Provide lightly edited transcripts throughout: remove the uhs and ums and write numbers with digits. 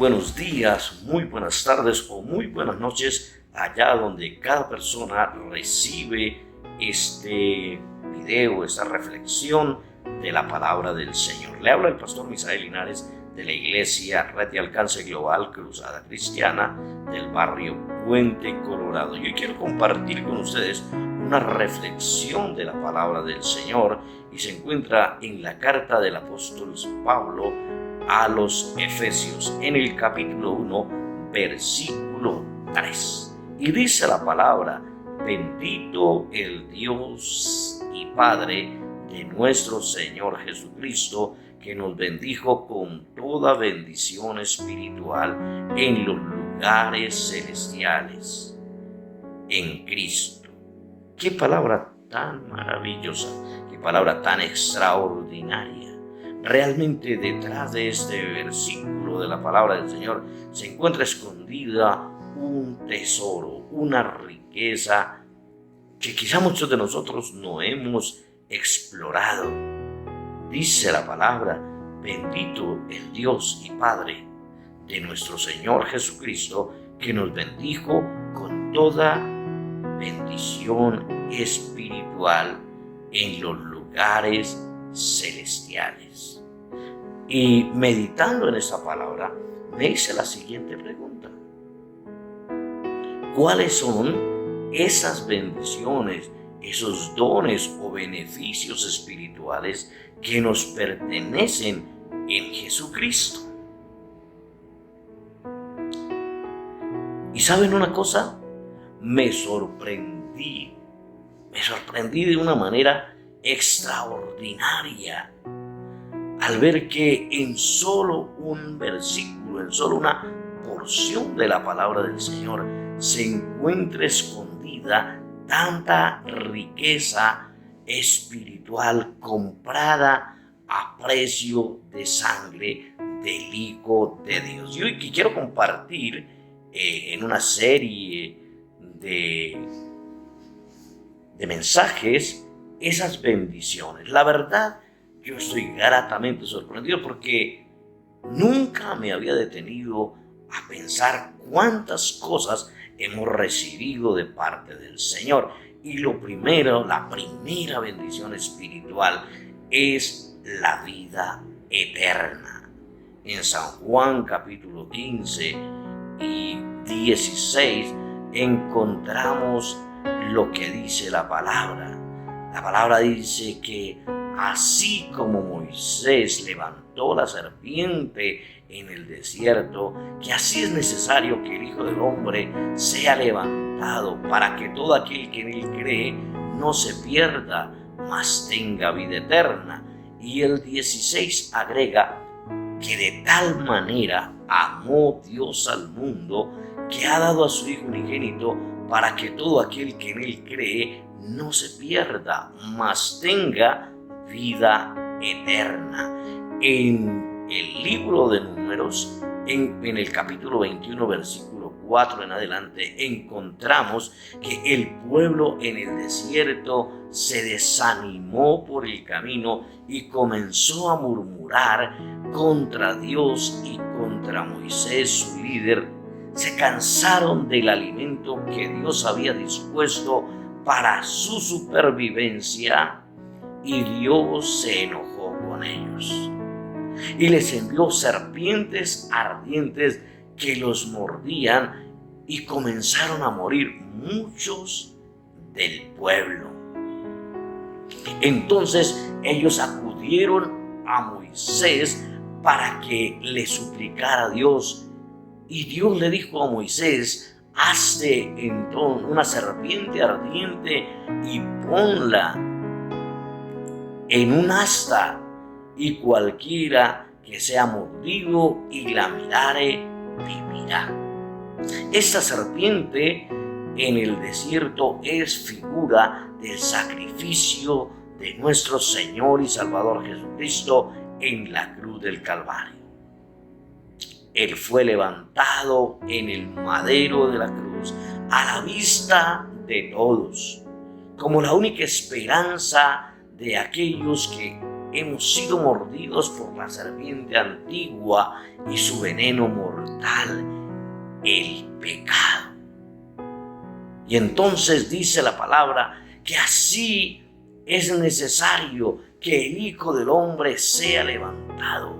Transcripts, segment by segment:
buenos días, muy buenas tardes o muy buenas noches allá donde cada persona recibe este video, esta reflexión de la palabra del Señor. Le habla el pastor Misael Linares de la Iglesia Red de Alcance Global Cruzada Cristiana del barrio Puente Colorado. Yo quiero compartir con ustedes una reflexión de la palabra del Señor y se encuentra en la carta del apóstol Pablo a los Efesios, en el capítulo 1, versículo 3. Y dice la palabra: bendito el Dios y Padre de nuestro Señor Jesucristo, que nos bendijo con toda bendición espiritual en los lugares celestiales en Cristo. Qué palabra tan maravillosa, qué palabra tan extraordinaria. Realmente detrás de este versículo de la palabra del Señor se encuentra escondida un tesoro, una riqueza que quizá muchos de nosotros no hemos explorado. Dice la palabra: bendito el Dios y Padre de nuestro Señor Jesucristo, que nos bendijo con toda bendición espiritual en los lugares celestiales. Y meditando en esa palabra, me hice la siguiente pregunta: ¿cuáles son esas bendiciones, esos dones o beneficios espirituales que nos pertenecen en Jesucristo? ¿Y saben una cosa? Me sorprendí de una manera extraordinaria al ver que en solo un versículo, en solo una porción de la palabra del Señor, se encuentra escondida tanta riqueza espiritual comprada a precio de sangre del Hijo de Dios. Y hoy quiero compartir en una serie de mensajes esas bendiciones. La verdad, yo estoy gratamente sorprendido porque nunca me había detenido a pensar cuántas cosas hemos recibido de parte del Señor. Y la primera bendición espiritual es la vida eterna. En San Juan capítulo 15 y 16 encontramos lo que dice la palabra. La palabra dice que así como Moisés levantó la serpiente en el desierto, que así es necesario que el Hijo del Hombre sea levantado, para que todo aquel que en él cree no se pierda, mas tenga vida eterna. Y el 16 agrega que de tal manera amó Dios al mundo, que ha dado a su Hijo unigénito, para que todo aquel que en él cree no se pierda, mas tenga vida eterna. En el libro de Números, en el capítulo 21, versículo 4 en adelante, encontramos que el pueblo en el desierto se desanimó por el camino y comenzó a murmurar contra Dios y contra Moisés, su líder. Se cansaron del alimento que Dios había dispuesto para su supervivencia, y Dios se enojó con ellos y les envió serpientes ardientes que los mordían, y comenzaron a morir muchos del pueblo. Entonces ellos acudieron a Moisés para que le suplicara a Dios, y Dios le dijo a Moisés: hazte entonces una serpiente ardiente y ponla en un asta, y cualquiera que sea mordido y la mirare vivirá. Esta serpiente en el desierto es figura del sacrificio de nuestro Señor y Salvador Jesucristo en la cruz del Calvario. Él fue levantado en el madero de la cruz a la vista de todos, como la única esperanza de aquellos que hemos sido mordidos por la serpiente antigua y su veneno mortal, el pecado. Y entonces dice la palabra que así es necesario que el Hijo del Hombre sea levantado,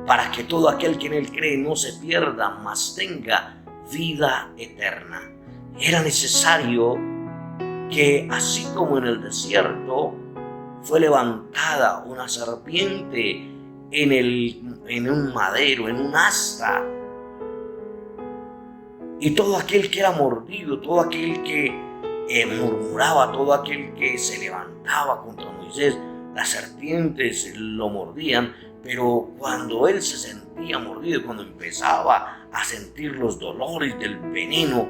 para que todo aquel que en él cree no se pierda, mas tenga vida eterna. Era necesario que, así como en el desierto fue levantada una serpiente en un madero, en un asta, y todo aquel que era mordido, todo aquel que murmuraba, todo aquel que se levantaba contra Moisés, las serpientes lo mordían, pero cuando él se sentía mordido, cuando empezaba a sentir los dolores del veneno,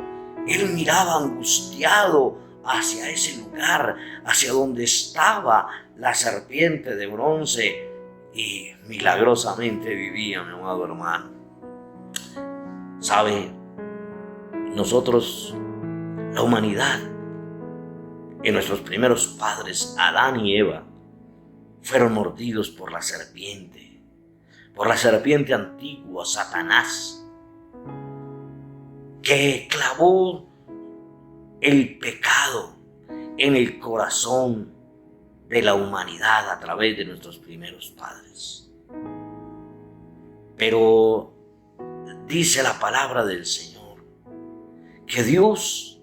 él miraba angustiado hacia ese lugar, hacia donde estaba la serpiente de bronce, y milagrosamente vivía, mi amado hermano. ¿Sabe? Nosotros, la humanidad, en nuestros primeros padres, Adán y Eva, fueron mordidos por la serpiente antigua, Satanás, que clavó el pecado en el corazón de la humanidad a través de nuestros primeros padres. Pero dice la palabra del Señor que Dios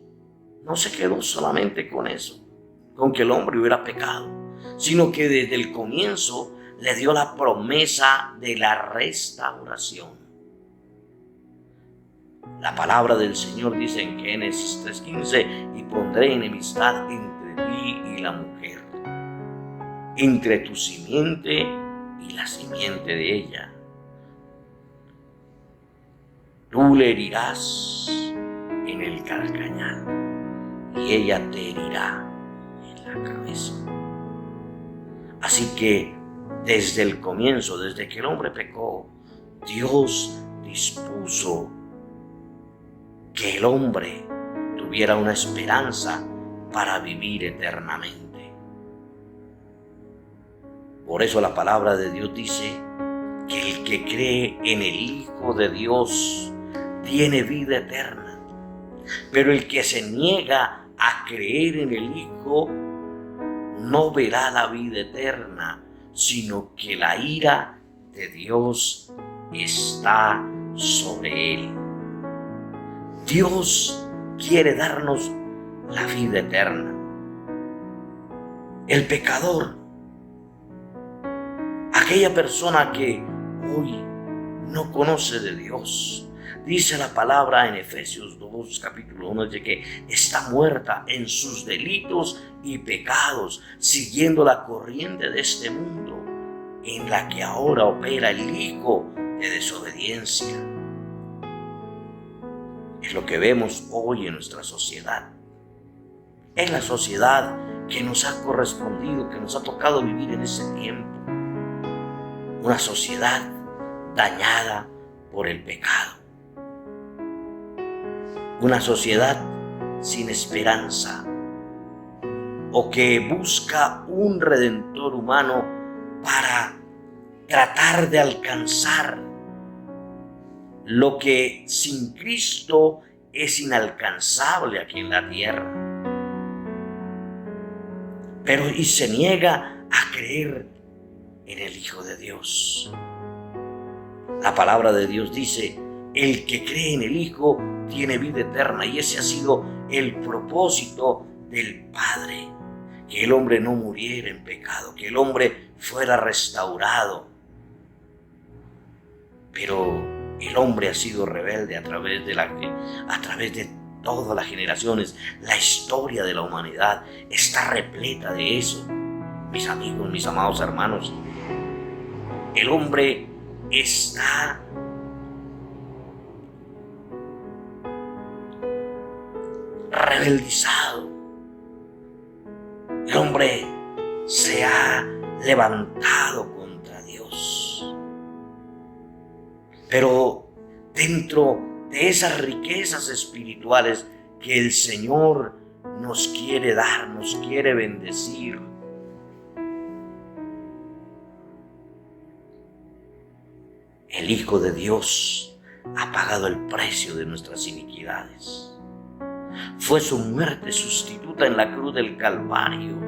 no se quedó solamente con eso, con que el hombre hubiera pecado, sino que desde el comienzo le dio la promesa de la restauración. La palabra del Señor dice en Génesis 3:15: y pondré enemistad entre ti y la mujer, entre tu simiente y la simiente de ella. Tú le herirás en el calcañar y ella te herirá en la cabeza. Así que desde el comienzo, desde que el hombre pecó, Dios dispuso que el hombre tuviera una esperanza para vivir eternamente. Por eso la palabra de Dios dice que el que cree en el Hijo de Dios tiene vida eterna. Pero el que se niega a creer en el Hijo no verá la vida eterna, sino que la ira de Dios está sobre él. Dios quiere darnos la vida eterna. El pecador, aquella persona que hoy no conoce de Dios, dice la palabra en Efesios 2, capítulo 1, de que está muerta en sus delitos y pecados, siguiendo la corriente de este mundo, en la que ahora opera el hijo de desobediencia. Es lo que vemos hoy en nuestra sociedad. Es la sociedad que nos ha correspondido, que nos ha tocado vivir en ese tiempo. Una sociedad dañada por el pecado. Una sociedad sin esperanza, o que busca un redentor humano para tratar de alcanzar lo que sin Cristo es inalcanzable aquí en la tierra. Pero y se niega a creer en el Hijo de Dios. La palabra de Dios dice: el que cree en el Hijo tiene vida eterna, y ese ha sido el propósito del Padre, que el hombre no muriera en pecado, que el hombre fuera restaurado. Pero el hombre ha sido rebelde a través de todas las generaciones. La historia de la humanidad está repleta de eso. Mis amigos, mis amados hermanos, el hombre está rebeldizado. El hombre se ha levantado contra Dios. Pero dentro de esas riquezas espirituales que el Señor nos quiere dar, nos quiere bendecir, el Hijo de Dios ha pagado el precio de nuestras iniquidades. Fue su muerte sustituta en la cruz del Calvario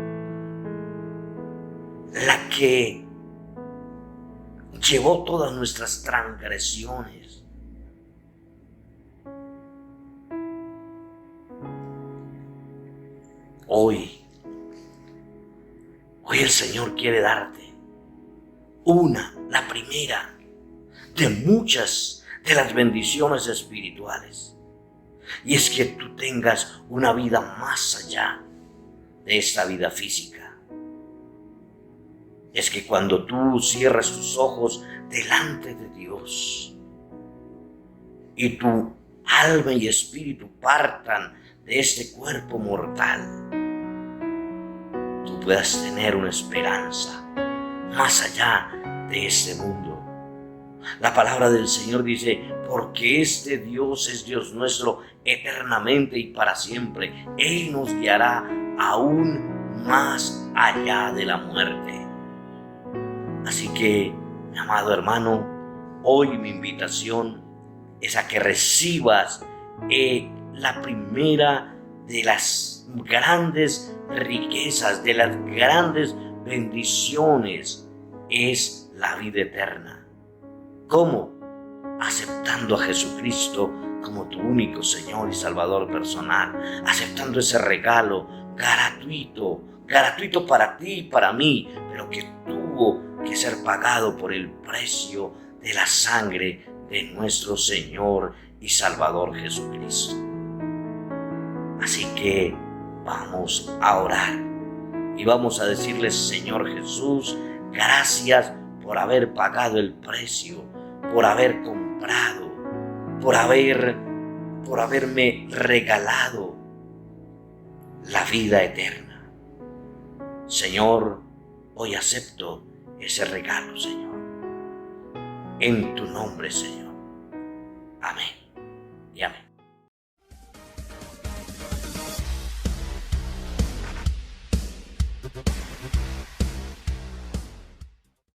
la que llevó todas nuestras transgresiones. Hoy el Señor quiere darte la primera de muchas de las bendiciones espirituales. Y es que tú tengas una vida más allá de esta vida física. Es que cuando tú cierras tus ojos delante de Dios y tu alma y espíritu partan de este cuerpo mortal, tú puedas tener una esperanza más allá de este mundo. La palabra del Señor dice: porque este Dios es Dios nuestro eternamente y para siempre. Él nos guiará aún más allá de la muerte. Así que, mi amado hermano, hoy mi invitación es a que recibas la primera de las grandes riquezas, de las grandes bendiciones, es la vida eterna. ¿Cómo? Aceptando a Jesucristo como tu único Señor y Salvador personal, aceptando ese regalo gratuito para ti y para mí, pero que tuvo que ser pagado por el precio de la sangre de nuestro Señor y Salvador Jesucristo. Así que vamos a orar y vamos a decirle: Señor Jesús, gracias por haber pagado el precio, por haber comprado, por haberme regalado la vida eterna. Señor, hoy acepto ese regalo, Señor. En tu nombre, Señor. Amén y amén.